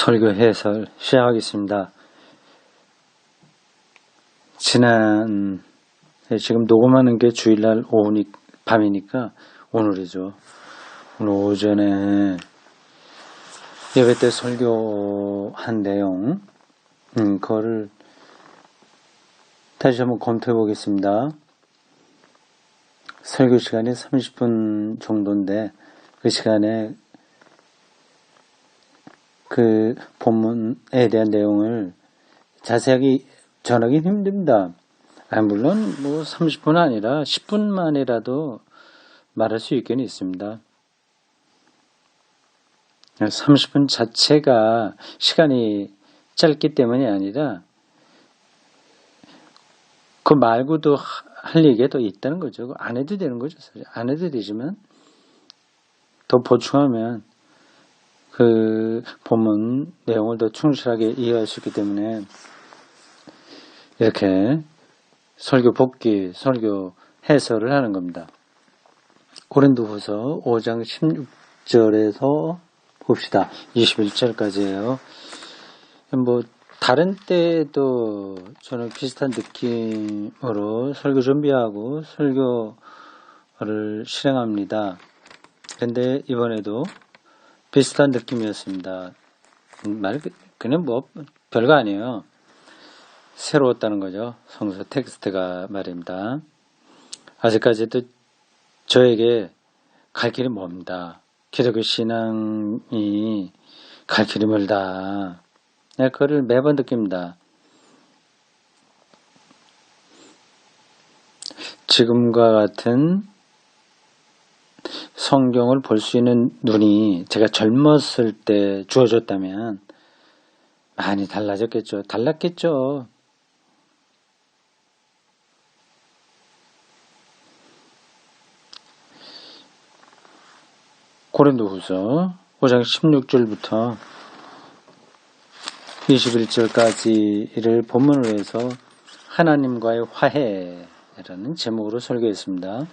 설교 해설 시작하겠습니다. 지금 녹음하는 게 주일날 밤이니까 오늘이죠. 오늘 오전에 예배 때 설교한 내용, 그거를 다시 한번 검토해 보겠습니다. 설교 시간이 30분 정도인데 그 시간에 그 본문에 대한 내용을 자세하게 전하기 힘듭니다. 물론 30분 아니라 10분만이라도 말할 수 있긴 있습니다. 30분 자체가 시간이 짧기 때문이 아니라 그 말고도 할 얘기가 더 있다는 거죠. 안 해도 되는 거죠. 사실. 안 해도 되지만 더 보충하면 그 본문 내용을 더 충실하게 이해할 수 있기 때문에 이렇게 설교 복기, 설교 해설을 하는 겁니다. 고린도후서 5장 16절에서 봅시다. 21절까지예요. 다른 때에도 저는 비슷한 느낌으로 설교 준비하고 설교를 실행합니다. 근데 이번에도 비슷한 느낌이었습니다. 그냥 별거 아니에요. 새로웠다는 거죠. 성서 텍스트가 말입니다. 아직까지도 저에게 갈 길이 멉니다. 기독교 신앙이 갈 길이 멀다. 그거를 매번 느낍니다. 지금과 같은 성경을 볼 수 있는 눈이 제가 젊었을 때 주어졌다면 많이 달라졌겠죠. 달랐겠죠. 고린도후서 5장 16절부터 21절까지를 본문으로 해서 하나님과의 화해라는 제목으로 설교했습니다.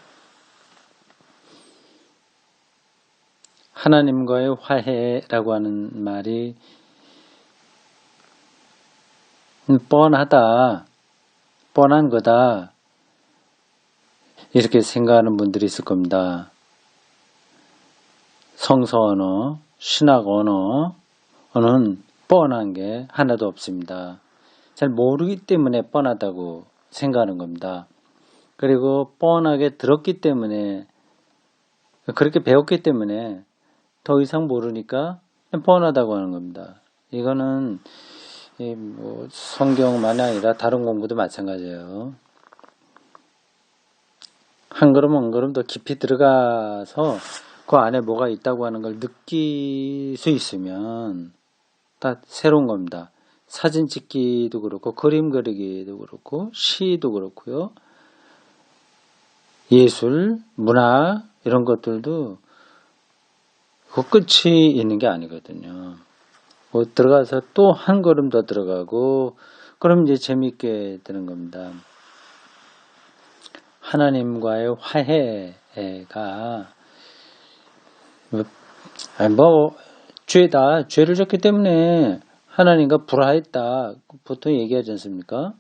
하나님과의 화해라고 하는 말이 뻔하다, 뻔한 거다 이렇게 생각하는 분들이 있을 겁니다. 성서 언어, 신학 언어는 뻔한 게 하나도 없습니다. 잘 모르기 때문에 뻔하다고 생각하는 겁니다. 그리고 뻔하게 들었기 때문에 그렇게 배웠기 때문에 더 이상 모르니까 뻔하다고 하는 겁니다. 이거는 성경만이 아니라 다른 공부도 마찬가지예요. 한 걸음 한 걸음 더 깊이 들어가서 그 안에 뭐가 있다고 하는 걸 느낄 수 있으면 다 새로운 겁니다. 사진 찍기도 그렇고 그림 그리기도 그렇고 시도 그렇고요. 예술, 문화 이런 것들도 그 끝이 있는 게 아니거든요. 들어가서 또 한 걸음 더 들어가고 그럼 이제 재미있게 되는 겁니다. 하나님과의 화해가 죄다. 죄를 졌기 때문에 하나님과 불화했다. 보통 얘기하지 않습니까?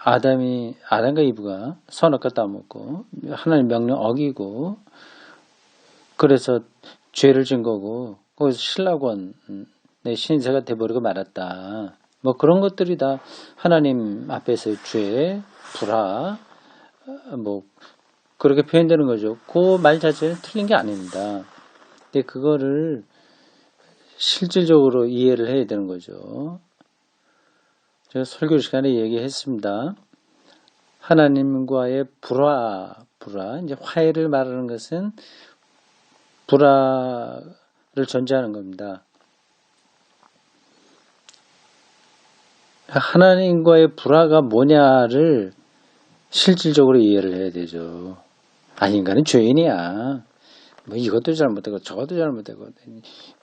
아담과 이브가 선악과 따먹고 하나님 명령 어기고 그래서 죄를 진 거고 거기서 신라권 내 신세가 돼버리고 말았다. 그런 것들이 다 하나님 앞에서의 죄, 불화 그렇게 표현되는 거죠. 그 말 자체는 틀린 게 아닙니다. 근데 그거를 실질적으로 이해를 해야 되는 거죠. 제가 설교 시간에 얘기했습니다. 하나님과의 불화, 이제 화해를 말하는 것은 불화를 전제하는 겁니다. 하나님과의 불화가 뭐냐를 실질적으로 이해를 해야 되죠. 인간은 죄인이야. 이것도 잘못되고 저것도 잘못되고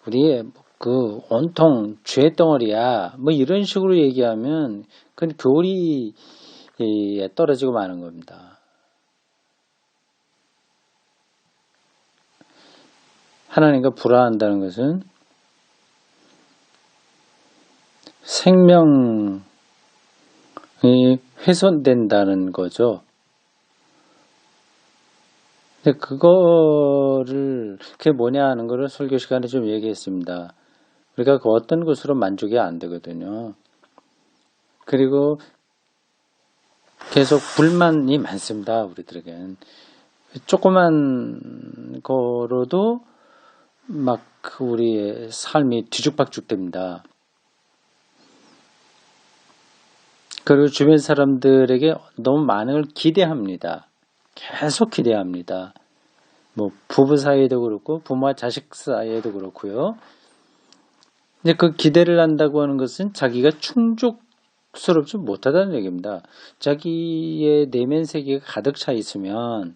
우리의 그 온통 죄 덩어리야. 이런 식으로 얘기하면 그건 교리에 떨어지고 마는 겁니다. 하나님과 불화한다는 것은 생명이 훼손된다는 거죠. 근데 그게 뭐냐 하는 거를 설교 시간에 좀 얘기했습니다. 우리가 그 어떤 것으로 만족이 안 되거든요. 그리고 계속 불만이 많습니다. 우리들에겐. 조그만 거로도 막 우리의 삶이 뒤죽박죽 됩니다. 그리고 주변 사람들에게 너무 많은 걸 기대합니다. 계속 기대합니다. 뭐 부부 사이에도 그렇고 부모와 자식 사이에도 그렇고요. 근데 그 기대를 한다고 하는 것은 자기가 충족스럽지 못하다는 얘기입니다. 자기의 내면 세계가 가득 차 있으면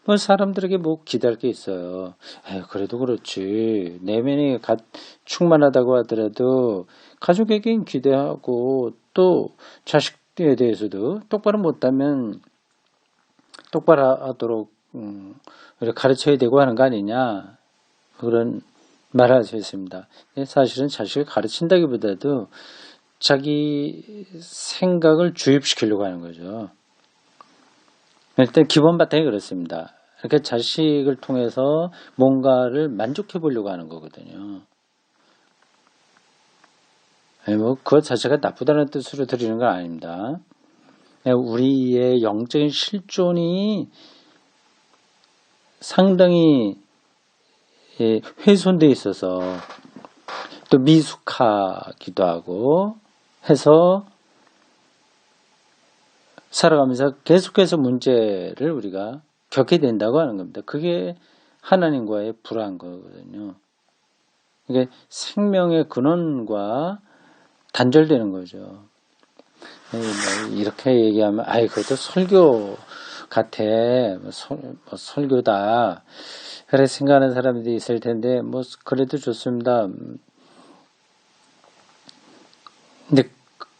뭐 사람들에게 뭐 기대할 게 있어요. 그래도 그렇지. 내면이 충만하다고 하더라도 가족에겐 기대하고 또 자식에 대해서도 똑바로 못하면 똑바로 하도록 가르쳐야 되고 하는 거 아니냐. 그런 말을 할 수 있습니다. 사실은 자식을 가르친다기보다도 자기 생각을 주입시키려고 하는 거죠. 일단 기본 바탕이 그렇습니다. 이렇게 자식을 통해서 뭔가를 만족해 보려고 하는 거거든요. 뭐 그것 자체가 나쁘다는 뜻으로 드리는 건 아닙니다. 우리의 영적인 실존이 상당히 훼손되어 있어서 또 미숙하기도 하고 해서 살아가면서 계속해서 문제를 우리가 겪게 된다고 하는 겁니다. 그게 하나님과의 불화한 거거든요. 이게 생명의 근원과 단절되는 거죠. 이렇게 얘기하면 그것도 설교 같아. 설교다. 그래 생각하는 사람들이 있을 텐데 뭐 그래도 좋습니다. 근데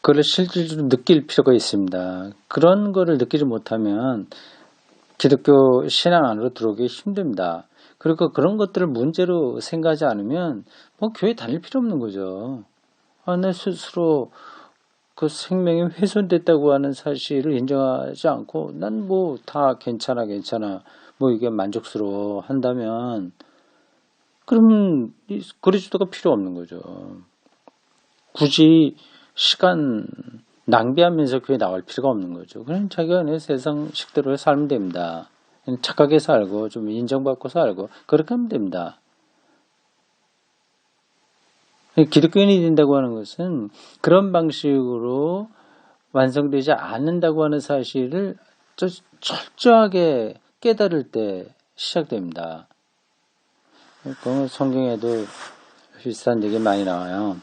그걸 실질적으로 느낄 필요가 있습니다. 그런 거를 느끼지 못하면 기독교 신앙 안으로 들어오기 힘듭니다. 그리고 그런 것들을 문제로 생각하지 않으면 뭐 교회 다닐 필요 없는 거죠. 내 스스로 그 생명이 훼손됐다고 하는 사실을 인정하지 않고 난 뭐 다 괜찮아 뭐 이게 만족스러워 한다면 그럼 그리스도가 필요 없는 거죠. 굳이 시간 낭비하면서 교회 나갈 필요가 없는 거죠. 그냥 자기가 내 세상 식대로 살면 됩니다. 착하게 살고 좀 인정받고 살고 그렇게 하면 됩니다. 기독교인이 된다고 하는 것은 그런 방식으로 완성되지 않는다고 하는 사실을 철저하게 깨달을 때 시작됩니다. 성경에도 비슷한 얘기 많이 나와요.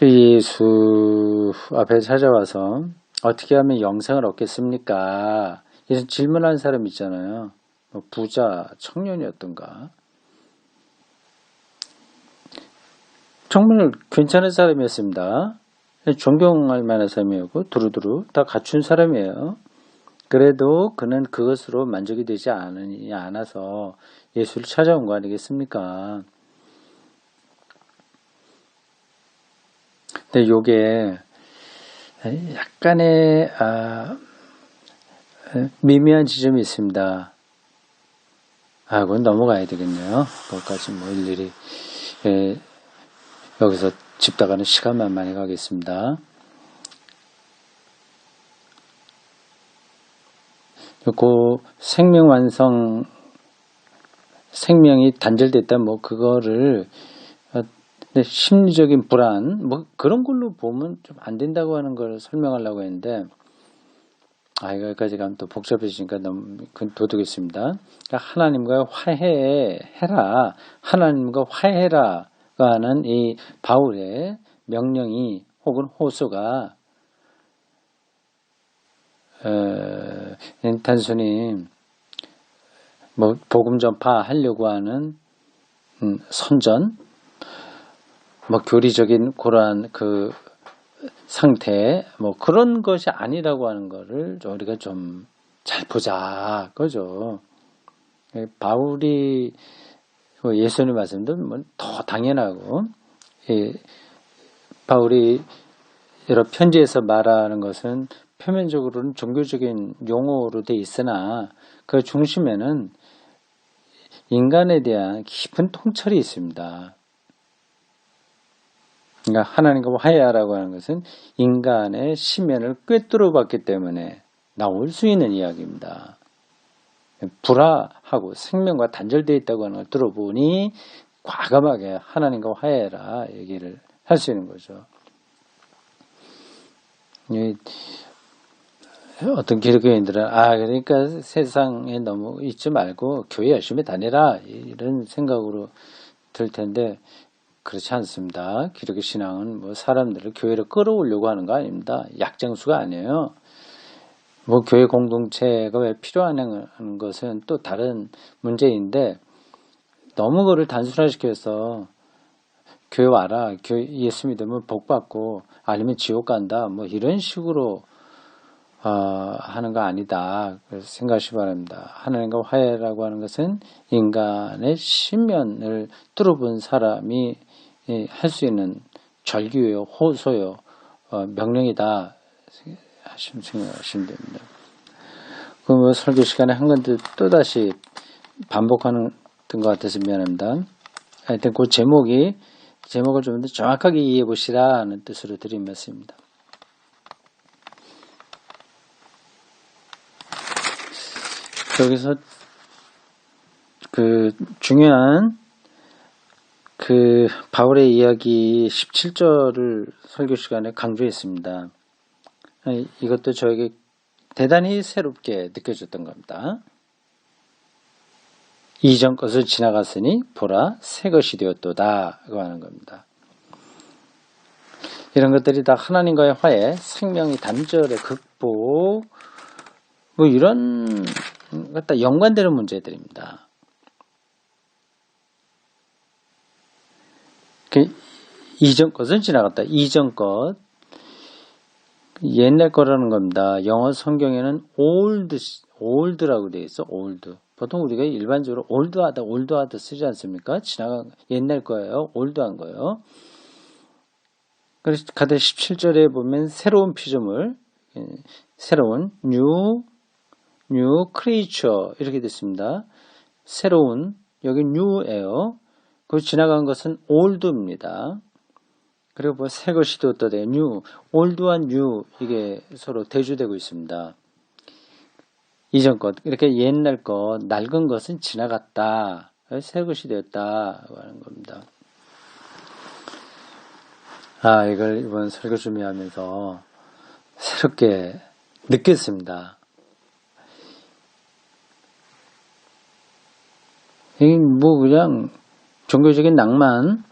예수 앞에 찾아와서 어떻게 하면 영생을 얻겠습니까? 이런 질문하는 사람 있잖아요. 부자, 청년이었던가. 정말 괜찮은 사람이었습니다. 존경할 만한 사람이었고 두루두루 다 갖춘 사람이에요. 그래도 그는 그것으로 만족이 되지 않아서 예수를 찾아온 거 아니겠습니까? 근데 요게 약간의 미묘한 지점이 있습니다. 그건 넘어가야 되겠네요. 그것까지 뭐 일일이 여기서 짚다가는 시간만 많이 가겠습니다. 그 생명 완성, 생명이 단절됐다, 뭐, 그거를, 심리적인 불안, 뭐, 그런 걸로 보면 좀 안 된다고 하는 걸 설명하려고 했는데, 여기까지 가면 또 복잡해지니까 너무 도둑있습니다. 그러니까 하나님과 화해해라. 하나님과 화해라. 하는 이 바울의 명령이 혹은 호소가 단순히 뭐 복음 전파하려고 하는 선전, 뭐 교리적인 그러한 그 상태, 뭐 그런 것이 아니라고 하는 거를 우리가 좀 잘 보자, 그죠? 바울이 예수님 말씀도 더 당연하고, 바울이 여러 편지에서 말하는 것은 표면적으로는 종교적인 용어로 돼 있으나 그 중심에는 인간에 대한 깊은 통찰이 있습니다. 그러니까 하나님과 화해하라고 하는 것은 인간의 심연을 꿰뚫어 봤기 때문에 나올 수 있는 이야기입니다. 불화하고 생명과 단절되어 있다고 하는 걸 들어보니 과감하게 하나님과 화해해라 얘기를 할 수 있는 거죠. 어떤 기독교인들은 그러니까 세상에 너무 있지 말고 교회 열심히 다니라 이런 생각으로 들 텐데 그렇지 않습니다. 기독교 신앙은 사람들을 교회로 끌어오려고 하는 거 아닙니다. 약장수가 아니에요. 교회 공동체가 왜 필요한 것은 또 다른 문제인데 너무 그걸 단순화시켜서 교회 와라, 예수 믿으면 복 받고 아니면 지옥 간다, 이런 식으로 하는 거 아니다. 그래서 생각하시기 바랍니다. 하나님과 화해라고 하는 것은 인간의 심연을 뚫어본 사람이 할 수 있는 절규요, 호소요, 명령이다. 생각하시면 됩니다. 그 설교 시간에 한 건데 또다시 반복하는 것 같아서 미안합니다. 하여튼 그 제목을 좀 더 정확하게 이해해 보시라는 뜻으로 드린 말씀입니다. 여기서 중요한 바울의 이야기 17절을 설교 시간에 강조했습니다. 이것도 저에게 대단히 새롭게 느껴졌던 겁니다. 이전 것을 지나갔으니 보라 새 것이 되었도다 하는 겁니다. 이런 것들이 다 하나님과의 화해, 생명의 단절의 극복 이런 것 연관되는 문제들입니다. 이전 것은 지나갔다. 이전 것 옛날 거라는 겁니다. 영어 성경에는 old라고 되어 있어. old. 보통 우리가 일반적으로 올드하다 쓰지 않습니까? 옛날 거예요. 올드한 거예요. 그래서 가드 17절에 보면 새로운 피조물, 새로운 new creature 이렇게 됐습니다. 새로운 여기 new예요. 그 지나간 것은 old입니다. 그리고 새 것이 되었다. new, old와 new 이게 서로 대조되고 있습니다. 이전 것, 이렇게 옛날 것, 낡은 것은 지나갔다. 새 것이 되었다. 하는 겁니다. 이걸 이번 설교 준비하면서 새롭게 느꼈습니다. 그냥 종교적인 낭만,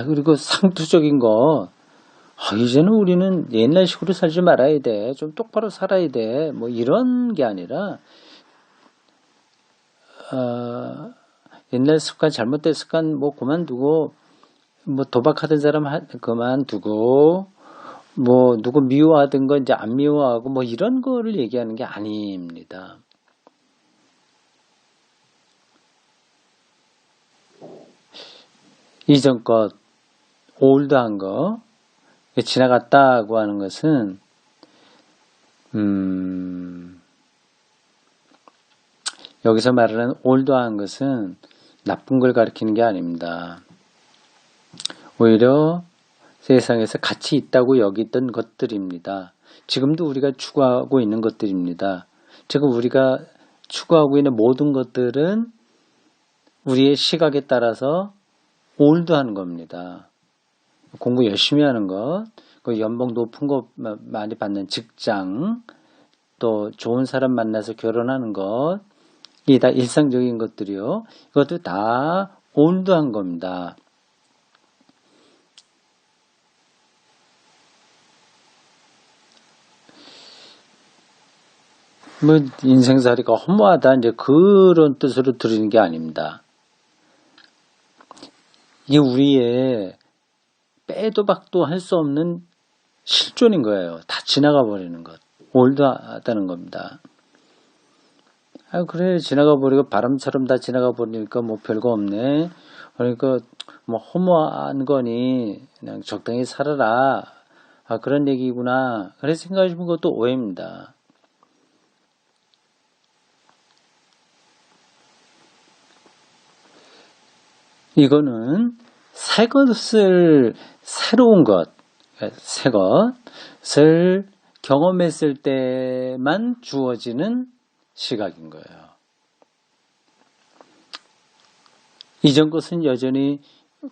그리고 상투적인 거, 이제는 우리는 옛날식으로 살지 말아야 돼. 좀 똑바로 살아야 돼. 이런 게 아니라, 옛날 습관, 잘못된 습관, 그만두고, 도박하던 사람 그만두고, 누구 미워하던 거 이제 안 미워하고, 이런 거를 얘기하는 게 아닙니다. 이전 것, 올드한 거, 지나갔다고 하는 것은, 여기서 말하는 올드한 것은 나쁜 걸 가리키는 게 아닙니다. 오히려 세상에서 가치 있다고 여기던 것들입니다. 지금도 우리가 추구하고 있는 것들입니다. 지금 우리가 추구하고 있는 모든 것들은 우리의 시각에 따라서 올드한 겁니다. 공부 열심히 하는 것, 연봉 높은 거 많이 받는 직장, 또 좋은 사람 만나서 결혼하는 것, 이게 다 일상적인 것들이요. 이것도 다 올드한 겁니다. 인생살이가 허무하다, 이제 그런 뜻으로 들리는 게 아닙니다. 이게 우리의 빼도 박도 할 수 없는 실존인 거예요. 다 지나가 버리는 것. 올드하다는 겁니다. 그래, 지나가 버리고 바람처럼 다 지나가 버리니까 뭐 별거 없네. 그러니까 뭐 허무한 거니 그냥 적당히 살아라. 그런 얘기구나. 그래 생각하시면 그것도 오해입니다. 이거는 새 것을, 새로운 것, 새 것을 경험했을 때만 주어지는 시각인 거예요. 이전 것은 여전히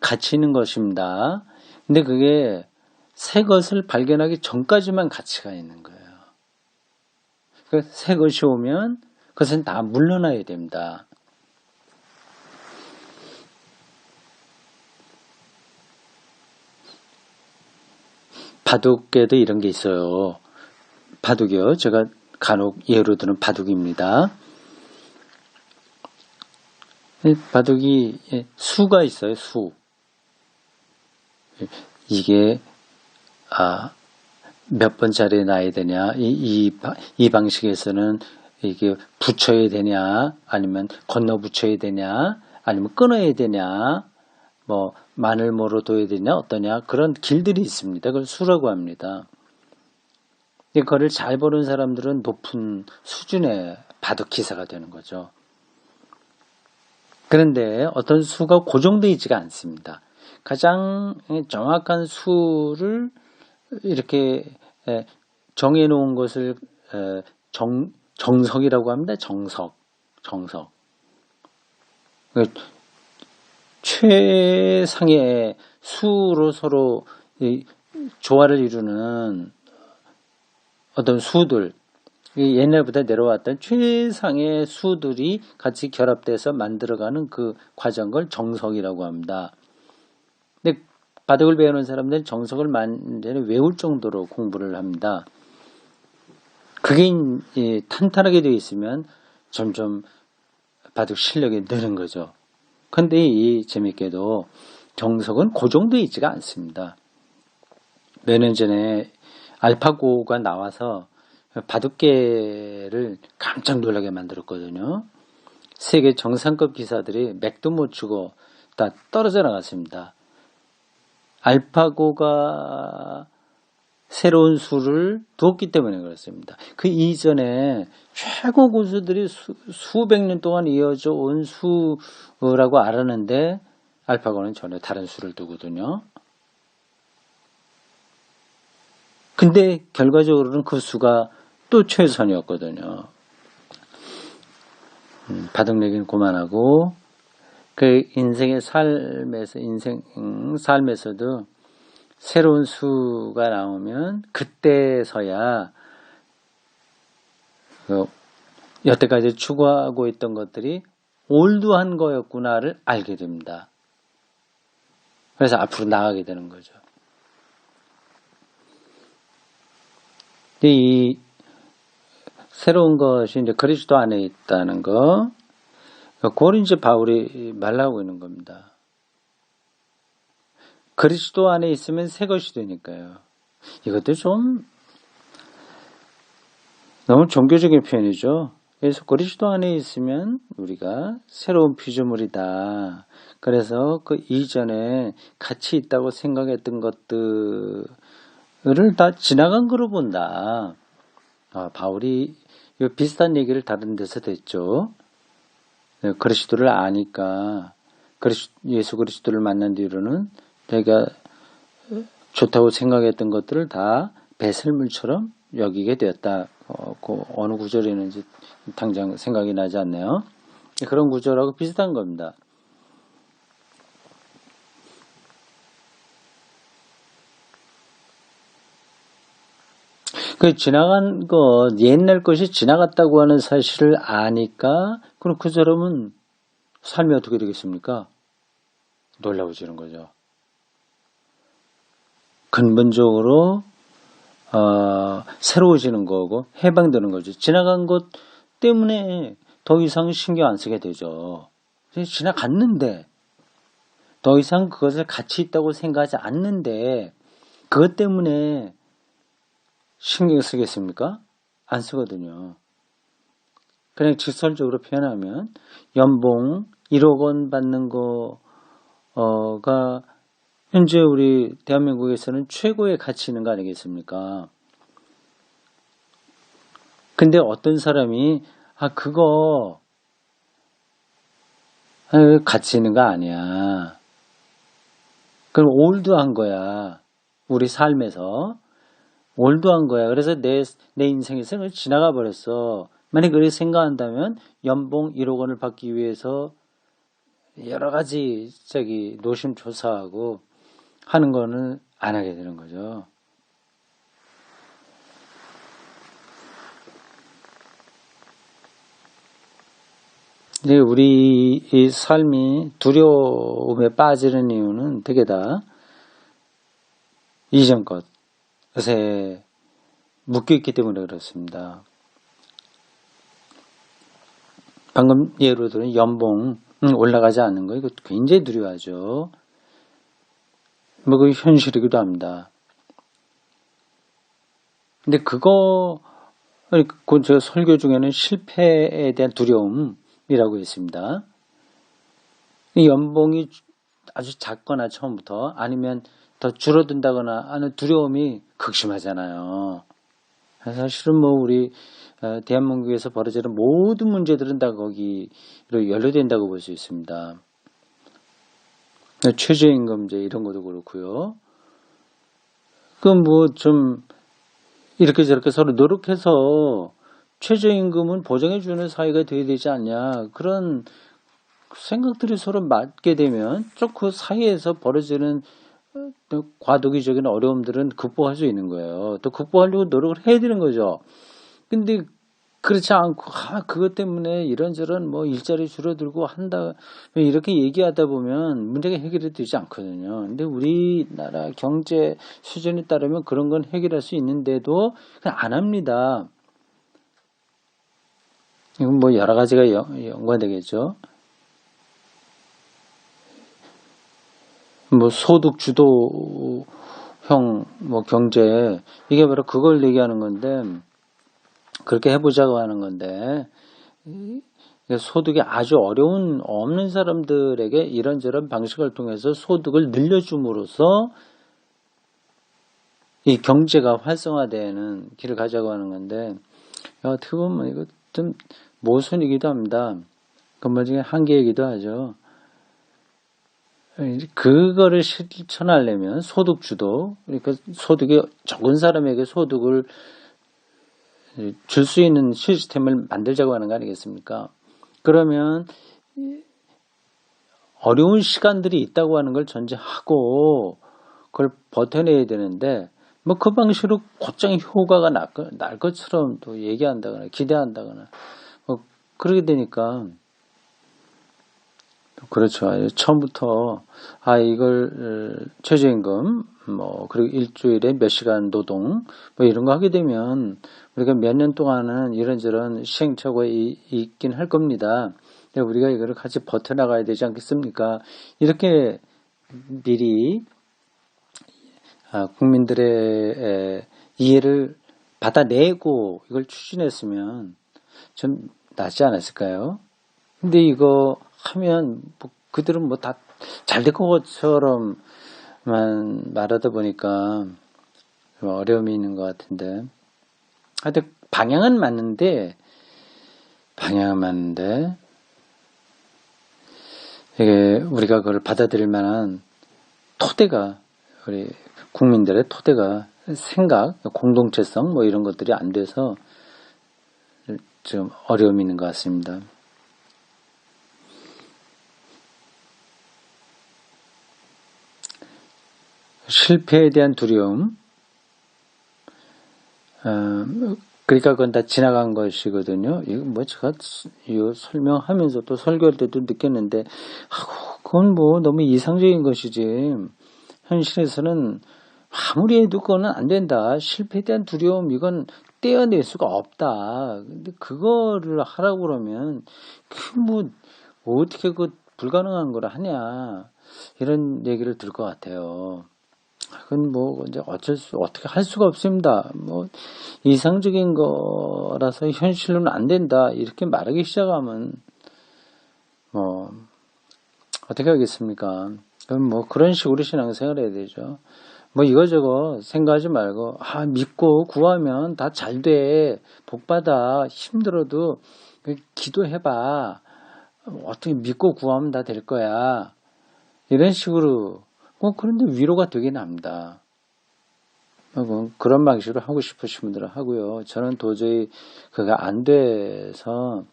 가치 있는 것입니다. 근데 그게 새 것을 발견하기 전까지만 가치가 있는 거예요. 새 것이 오면 그것은 다 물러나야 됩니다. 바둑에도 이런 게 있어요. 바둑이요. 제가 간혹 예로 드는 바둑입니다. 바둑이 수가 있어요. 수. 이게 몇 번짜리 놔야 되냐. 이 방식에서는 이게 붙여야 되냐, 아니면 건너 붙여야 되냐, 아니면 끊어야 되냐, 뭐 마늘모로 둬야 되냐, 어떠냐, 그런 길들이 있습니다. 그걸 수라고 합니다. 그거를 잘 보는 사람들은 높은 수준의 바둑 기사가 되는 거죠. 그런데 어떤 수가 고정되어 있지가 않습니다. 가장 정확한 수를 이렇게 정해 놓은 것을 정석이라고 합니다. 정석. 최상의 수로 서로 조화를 이루는 어떤 수들, 옛날부터 내려왔던 최상의 수들이 같이 결합돼서 만들어가는 그 과정을 정석이라고 합니다. 근데 바둑을 배우는 사람들은 정석을 완전히 외울 정도로 공부를 합니다. 그게 탄탄하게 되어 있으면 점점 바둑 실력이 느는 거죠. 근데 재밌게도 정석은 고정되어 있지가 않습니다. 몇 년 전에 알파고가 나와서 바둑계를 깜짝 놀라게 만들었거든요. 세계 정상급 기사들이 맥도 못 추고 다 떨어져 나갔습니다. 알파고가 새로운 수를 두었기 때문에 그렇습니다. 그 이전에 최고 고수들이 수백 년 동안 이어져 온 수라고 알았는데 알파고는 전혀 다른 수를 두거든요. 근데 결과적으로는 그 수가 또 최선이었거든요. 바둑 내기는 그만하고 그 인생의 삶에서도 새로운 수가 나오면 그때서야 여태까지 추구하고 있던 것들이 올드한 거였구나를 알게 됩니다. 그래서 앞으로 나가게 되는 거죠. 이 새로운 것이 이제 그리스도 안에 있다는 거, 그걸 이제 바울이 말하고 있는 겁니다. 그리스도 안에 있으면 새 것이 되니까요. 이것도 좀 너무 종교적인 표현이죠. 그래서 그리스도 안에 있으면 우리가 새로운 피조물이다. 그래서 그 이전에 가치 있다고 생각했던 것들을 다 지나간 거로 본다. 바울이 비슷한 얘기를 다른 데서도 했죠. 그리스도를 아니까 예수 그리스도를 만난 뒤로는 내가 좋다고 생각했던 것들을 다 배설물처럼 여기게 되었다. 어느 구절이 있는지 당장 생각이 나지 않네요. 그런 구절하고 비슷한 겁니다. 그 지나간 것, 옛날 것이 지나갔다고 하는 사실을 아니까 그럼 그 사람은 삶이 어떻게 되겠습니까? 놀라워지는 거죠. 근본적으로 새로워지는 거고 해방되는 거죠. 지나간 것 때문에 더 이상 신경 안 쓰게 되죠. 지나갔는데 더 이상 그것을 가치 있다고 생각하지 않는데 그것 때문에 신경 쓰겠습니까? 안 쓰거든요. 그냥 직설적으로 표현하면 연봉 1억 원 받는 거가 현재 우리 대한민국에서는 최고의 가치 있는 거 아니겠습니까? 근데 어떤 사람이 그거 가치 있는 거 아니야. 그럼 올드한 거야. 우리 삶에서 올드한 거야. 그래서 내 인생에서 지나가 버렸어. 만약 그렇게 생각한다면 연봉 1억 원을 받기 위해서 여러 가지 노심초사하고 하는 거는 안 하게 되는 거죠. 근데 우리 이 삶이 두려움에 빠지는 이유는 되게 다 이전 것에 묶여있기 때문에 그렇습니다. 방금 예로 들은 연봉 올라가지 않는 거 이거 굉장히 두려워하죠. 뭐 그 현실이기도 합니다. 근데 제가 설교 중에는 실패에 대한 두려움이라고 했습니다. 이 연봉이 아주 작거나 처음부터 아니면 더 줄어든다거나 하는 두려움이 극심하잖아요. 사실은 뭐 우리 대한민국에서 벌어지는 모든 문제들은 다 거기로 연루된다고 볼 수 있습니다. 최저임금제 이런 것도 그렇고요. 뭐 좀 이렇게 저렇게 서로 노력해서 최저임금은 보장해주는 사회가 되어야 되지 않냐 그런 생각들이 서로 맞게 되면 좀 그 사이에서 벌어지는 과도기적인 어려움들은 극복할 수 있는 거예요. 또 극복하려고 노력을 해야 되는 거죠. 근데 그렇지 않고 그것 때문에 이런저런 뭐 일자리 줄어들고 한다 이렇게 얘기하다 보면 문제가 해결이 되지 않거든요. 근데 우리나라 경제 수준에 따르면 그런 건 해결할 수 있는데도 그냥 안 합니다. 이건 뭐 여러 가지가 연관되겠죠. 뭐 소득 주도형 뭐 경제 이게 바로 그걸 얘기하는 건데 그렇게 해보자고 하는 건데 소득이 아주 없는 사람들에게 이런저런 방식을 통해서 소득을 늘려줌으로써 이 경제가 활성화되는 길을 가자고 하는 건데 어떻게 보면 이거 좀 모순이기도 합니다. 건물 중에 한계이기도 하죠. 그거를 실천하려면 소득주도, 그러니까 소득이 적은 사람에게 소득을 줄 수 있는 시스템을 만들자고 하는 거 아니겠습니까? 그러면 어려운 시간들이 있다고 하는 걸 전제하고 그걸 버텨내야 되는데 뭐 그 방식으로 곧장 효과가 날 것처럼 또 얘기한다거나 기대한다거나 뭐 그러게 되니까 그렇죠. 처음부터 이걸 최저임금 뭐 그리고 일주일에 몇 시간 노동 뭐 이런 거 하게 되면 우리가 몇 년 동안은 이런저런 시행착오가 있긴 할 겁니다. 근데 우리가 이거를 같이 버텨나가야 되지 않겠습니까? 이렇게 미리 국민들의 이해를 받아내고 이걸 추진했으면 좀 낫지 않았을까요? 근데 이거 하면 뭐 그들은 뭐 다 잘 될 것처럼만 말하다 보니까 좀 어려움이 있는 것 같은데 하여튼 방향은 맞는데 이게 우리가 그걸 받아들일 만한 토대가 우리 국민들의 토대가 생각, 공동체성 뭐 이런 것들이 안 돼서 좀 어려움이 있는 것 같습니다. 실패에 대한 두려움, 그러니까 그건 다 지나간 것이거든요. 이거 뭐 제가 이거 설명하면서 또 설교할 때도 느꼈는데, 그건 뭐 너무 이상적인 것이지. 현실에서는 아무리 해도 그거는 안 된다. 실패에 대한 두려움, 이건 떼어낼 수가 없다. 근데 그거를 하라고 그러면, 어떻게 불가능한 걸 하냐. 이런 얘기를 들을 것 같아요. 그건 뭐 이제 어떻게 할 수가 없습니다. 뭐 이상적인 거라서 현실로는 안 된다 이렇게 말하기 시작하면 뭐 어떻게 하겠습니까? 그럼 뭐 그런 식으로 신앙생활 해야 되죠. 뭐 이거저거 생각하지 말고 믿고 구하면 다 잘 돼. 복 받아. 힘들어도 기도해봐. 어떻게 믿고 구하면 다 될 거야. 이런 식으로 그런데 위로가 되긴 합니다. 그런 방식으로 하고 싶으신 분들은 하고요. 저는 도저히 그가 안 돼서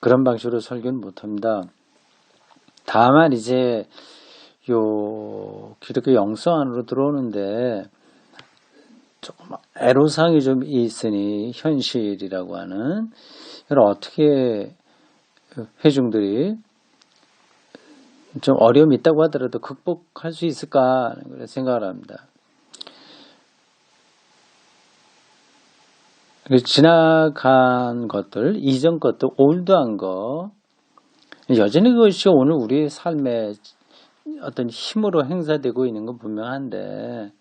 그런 방식으로 설교는 못합니다. 다만 이제 기독교 영성 안으로 들어오는데 조금 애로사항이 좀 있으니 현실이라고 하는 이걸 어떻게 회중들이 좀 어려움이 있다고 하더라도 극복할 수 있을까 생각을 합니다. 지나간 것들, 이전 것들, 올드한 거 여전히 그것이 오늘 우리의 삶의 어떤 힘으로 행사되고 있는 건 분명한데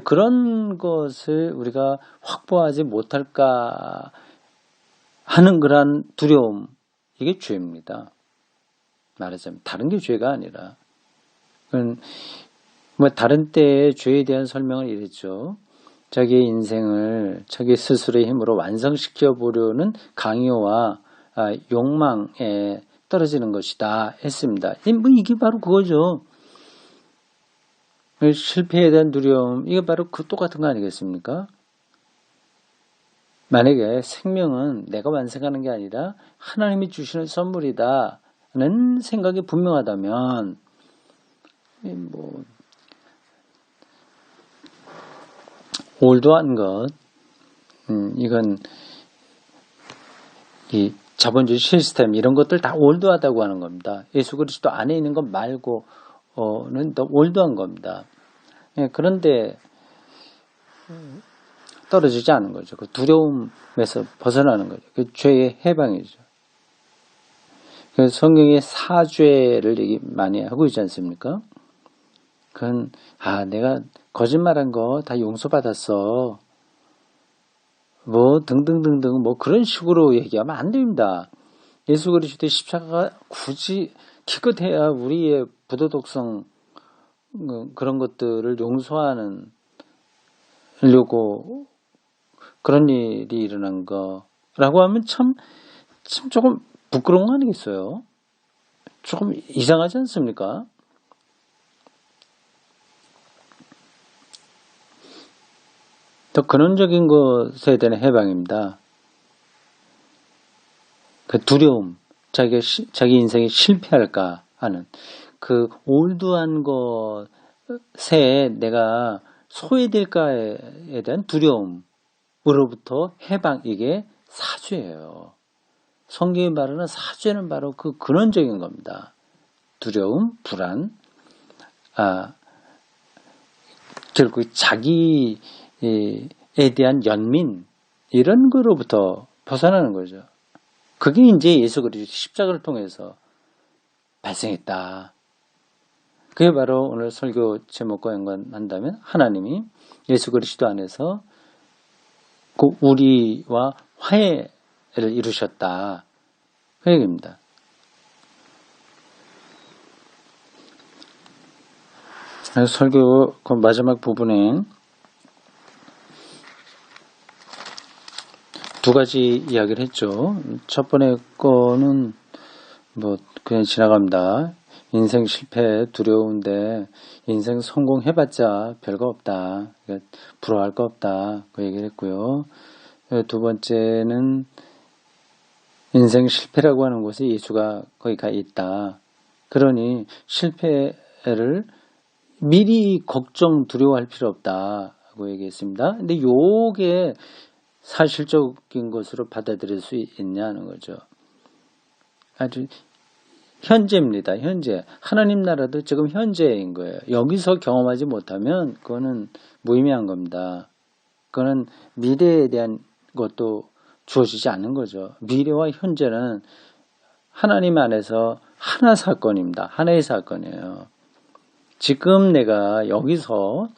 그런 것을 우리가 확보하지 못할까 하는 그런 두려움, 이게 죄입니다. 말하자면 다른 게 죄가 아니라 뭐 다른 때의 죄에 대한 설명을 이랬죠. 자기의 인생을 자기 스스로의 힘으로 완성시켜 보려는 강요와 욕망에 떨어지는 것이다 했습니다. 뭐 이게 바로 그거죠. 실패에 대한 두려움, 이게 바로 그 똑같은 거 아니겠습니까? 만약에 생명은 내가 완성하는 게 아니라 하나님이 주시는 선물이다는 생각이 분명하다면 뭐 올드한 것, 이건 이 자본주의 시스템 이런 것들 다 올드하다고 하는 겁니다. 예수 그리스도 안에 있는 것 말고는 더 올드한 겁니다. 그런데 떨어지지 않은 거죠. 그 두려움에서 벗어나는 거죠. 그 죄의 해방이죠. 그래서 성경에 사죄를 얘기 많이 하고 있지 않습니까? 그건 내가 거짓말한 거 다 용서받았어. 뭐 등등등등 뭐 그런 식으로 얘기하면 안 됩니다. 예수 그리스도의 십자가가 굳이 기껏해야 우리의 부도덕성 그런 것들을 용서하려고 그런 일이 일어난 거라고 하면 참 조금 부끄러운 거 아니겠어요? 조금 이상하지 않습니까? 더 근원적인 것에 대한 해방입니다. 그 두려움, 자기 인생이 실패할까 하는 그 올드한 것에 내가 소외될까에 대한 두려움으로부터 해방, 이게 사죄예요. 성경이 말하는 사죄는 바로 그 근원적인 겁니다. 두려움, 불안, 결국 자기에 대한 연민, 이런 거로부터 벗어나는 거죠. 그게 이제 예수 그리스도 십자가를 통해서 발생했다. 그게 바로 오늘 설교 제목과 연관한다면 하나님이 예수 그리스도 안에서 그 우리와 화해를 이루셨다. 그 얘기입니다. 설교 그 마지막 부분에 두 가지 이야기를 했죠. 첫 번째 거는 뭐 그냥 지나갑니다. 인생 실패 두려운데 인생 성공해봤자 별거 없다. 그러니까 부러워할 거 없다. 그 얘기를 했고요. 두 번째는 인생 실패라고 하는 곳에 예수가 거기 가 있다. 그러니 실패를 미리 걱정 두려워할 필요 없다고 얘기했습니다. 근데 요게 사실적인 것으로 받아들일 수 있냐는 거죠. 아주 현재입니다. 현재. 하나님 나라도 지금 현재인 거예요. 여기서 경험하지 못하면 그거는 무의미한 겁니다. 그거는 미래에 대한 것도 주어지지 않는 거죠. 미래와 현재는 하나님 안에서 하나 사건입니다. 하나의 사건이에요. 지금 내가 여기서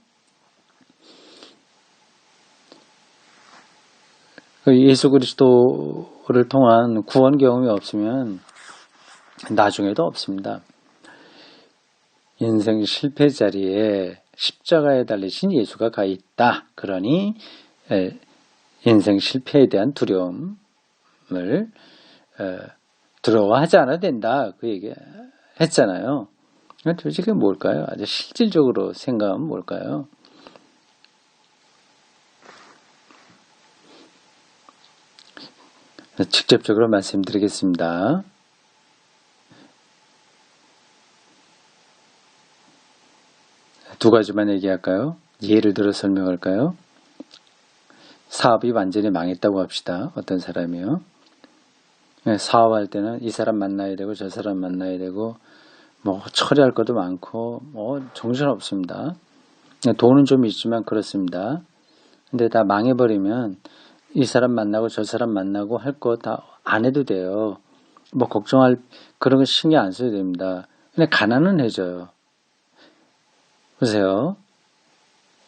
예수 그리스도를 통한 구원 경험이 없으면 나중에도 없습니다. 인생 실패 자리에 십자가에 달리신 예수가 가 있다. 그러니 인생 실패에 대한 두려움을 두려워하지 않아도 된다. 그 얘기 했잖아요. 도대체 그게 뭘까요? 아주 실질적으로 생각하면 뭘까요? 직접적으로 말씀드리겠습니다. 두 가지만 얘기할까요? 예를 들어 설명할까요? 사업이 완전히 망했다고 합시다. 어떤 사람이요. 사업할 때는 이 사람 만나야 되고 저 사람 만나야 되고 뭐 처리할 것도 많고 뭐 정신없습니다. 돈은 좀 있지만 그렇습니다. 근데 다 망해버리면 이 사람 만나고 저 사람 만나고 할 거 다 안 해도 돼요. 뭐 걱정할 그런 거 신경 안 써도 됩니다. 근데 가난은 해져요. 보세요.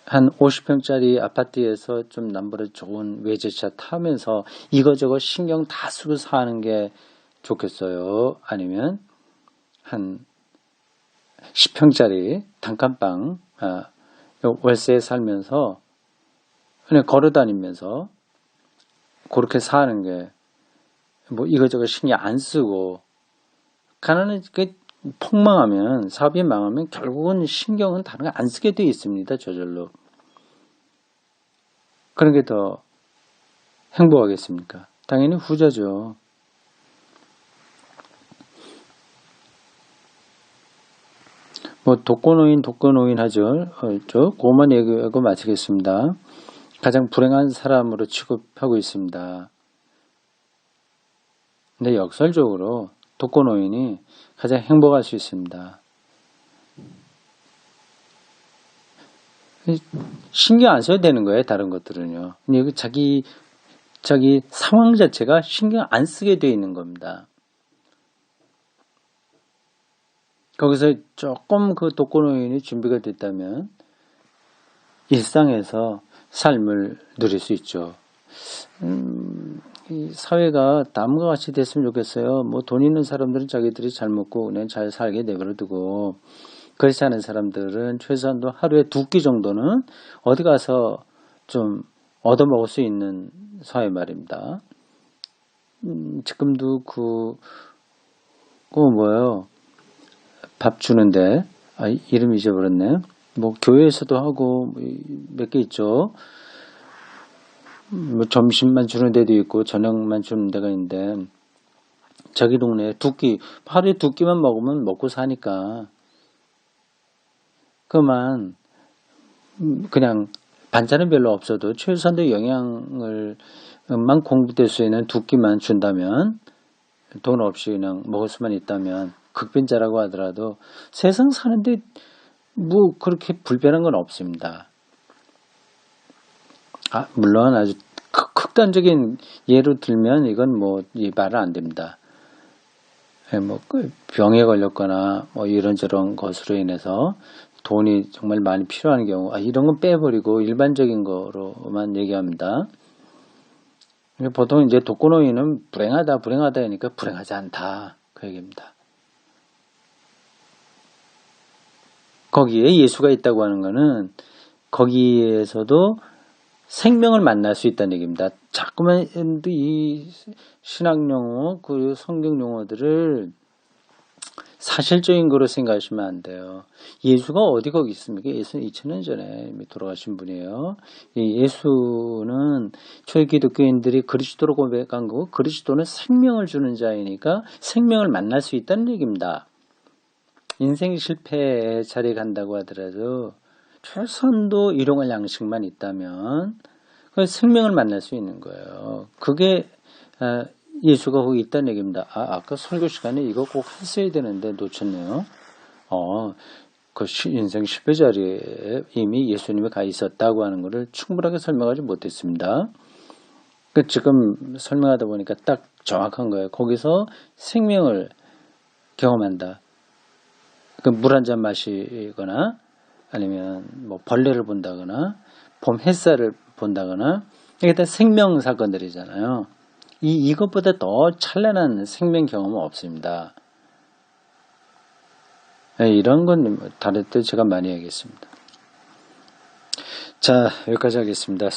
한 50평짜리 아파트에서 좀 남부를 좋은 외제차 타면서 이거저거 신경 다 쓰고 사는 게 좋겠어요? 아니면 한 10평짜리 단칸방 월세에 살면서 그냥 걸어다니면서 그렇게 사는 게 뭐 이거저거 신경 안 쓰고 가난은 폭망하면 사업이 망하면 결국은 신경은 다른 거 안 쓰게 돼 있습니다. 저절로. 그런 게 더 행복하겠습니까? 당연히 후자죠. 뭐 독거노인 하죠. 그것만 얘기하고 마치겠습니다. 가장 불행한 사람으로 취급하고 있습니다. 근데 역설적으로 독거노인이 가장 행복할 수 있습니다. 신경 안 써도 되는 거예요. 다른 것들은요. 근데 자기 상황 자체가 신경 안 쓰게 되어 있는 겁니다. 거기서 조금 그 독거노인이 준비가 됐다면 일상에서 삶을 누릴 수 있죠. 이 사회가 다음과 같이 됐으면 좋겠어요. 뭐 돈 있는 사람들은 자기들이 잘 먹고 그냥 잘 살게 내버려두고 그렇지 않은 사람들은 최소한도 하루에 2끼 정도는 어디 가서 좀 얻어먹을 수 있는 사회 말입니다. 지금도 뭐예요? 밥 주는데 이름 잊어버렸네. 뭐 교회에서도 하고 몇 개 있죠. 뭐 점심만 주는 데도 있고 저녁만 주는 데가 있는데 자기 동네에 2끼 하루에 2끼만 먹으면 먹고 사니까 그만 그냥 반찬은 별로 없어도 최소한도 영양을만 공급될 수 있는 2끼만 준다면 돈 없이 그냥 먹을 수만 있다면 극빈자라고 하더라도 세상 사는데 뭐 그렇게 불편한 건 없습니다. 물론 아주 극단적인 예로 들면 이건 뭐 말은 안 됩니다. 뭐 병에 걸렸거나 뭐 이런저런 것으로 인해서 돈이 정말 많이 필요한 경우 이런 건 빼버리고 일반적인 거로만 얘기합니다. 보통 이제 독거노인은 불행하다 하니까 불행하지 않다 그 얘기입니다. 거기에 예수가 있다고 하는 거는 거기에서도 생명을 만날 수 있다는 얘기입니다. 자꾸만 이 신학 용어, 그 성경 용어들을 사실적인 거로 생각하시면 안 돼요. 예수가 어디 거기 있습니까? 예수는 2000년 전에 이미 돌아가신 분이에요. 이 예수는 초기 기독교인들이 그리스도로 고백한 거고 그리스도는 생명을 주는 자이니까 생명을 만날 수 있다는 얘기입니다. 인생 실패에 자리에 간다고 하더라도 최선도 일용할 양식만 있다면 생명을 만날 수 있는 거예요. 그게 예수가 거기 있다는 얘기입니다. 아까 설교 시간에 이거 꼭 했어야 되는데 놓쳤네요. 그 인생 실패 자리에 이미 예수님이 가 있었다고 하는 것을 충분하게 설명하지 못했습니다. 지금 설명하다 보니까 딱 정확한 거예요. 거기서 생명을 경험한다. 물 한 잔 마시거나 아니면 뭐 벌레를 본다거나 봄 햇살을 본다거나 이게 다 생명 사건들이잖아요. 이것보다 더 찬란한 생명 경험은 없습니다. 네, 이런 건 다를 때 제가 많이 하겠습니다. 자, 여기까지 하겠습니다.